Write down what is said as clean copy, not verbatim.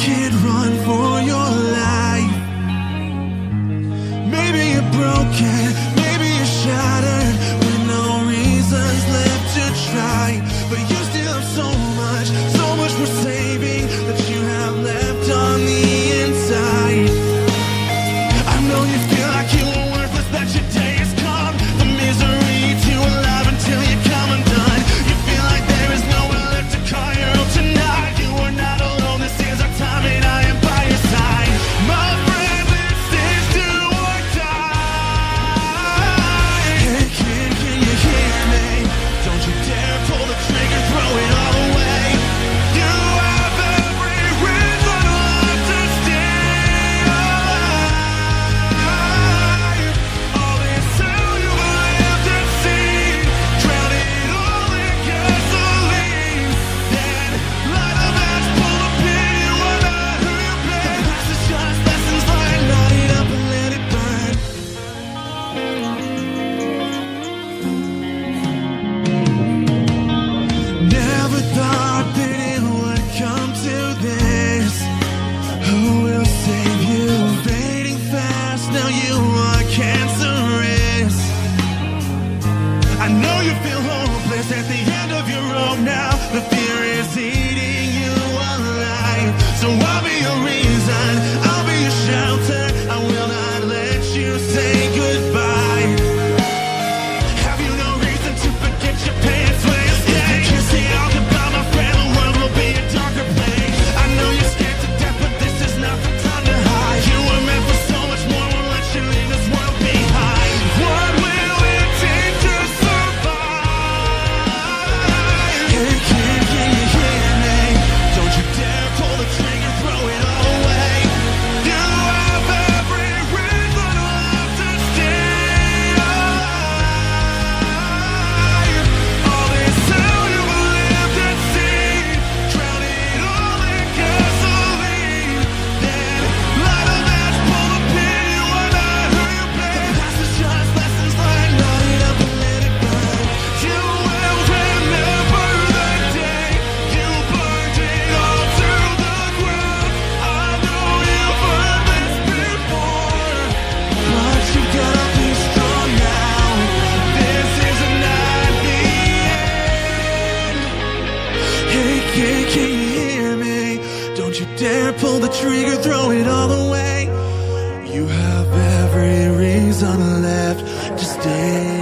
can't run for your life. Maybe you're broken, maybe you're shattered, with no reasons left to try. But you still have so much more saving that you have left on the inside. I know you feel like you were worthless, that your day is come. The misery too alive until you come undone. You feel like there is nowhere left to call your own tonight. You are not alone, this is our time and I am by your side. My friend, this is do or die. Hey kid, can you hear me? Don't you dare pull the trigger, throw it all away. You have every reason left to stay alive. All this hell you lived and seen, drown it all in gasoline. Then light a match, pull a pin, you are not who you've been. The past is just lessons learned, light it up and let it burn. Never thought that it would come to this. Who will save you? Fading fast, now you are cancerous. I know you feel hopeless at the end of your rope now. The fear is eating you alive. So I'll be your reason, I'll be your shelter. I will not let you say goodbye. Have you no reason to forget your past when you stay? If you can't say all goodbye, my friend, the world will be a darker place. I know you're scared to death, but this is not the time to hide. You were meant for so much more, won't let you leave this world behind. What will it take to survive? Hey kid, can you hear me? Don't you dare pull the trigger, throw it all away. You have every reason left to stay alive. All this hell you lived and seen, drown it all in gasoline. Then light a match, pull a pin, you are not who you've been. The past is just lessons learned, light it up and let it burn. You will remember the day you burned it all to the ground. I know you've heard this before, but you gotta be strong now. This is not the end. Hey kid, can you hear me? Don't you dare pull the trigger, throw it all away. You have every reason left to stay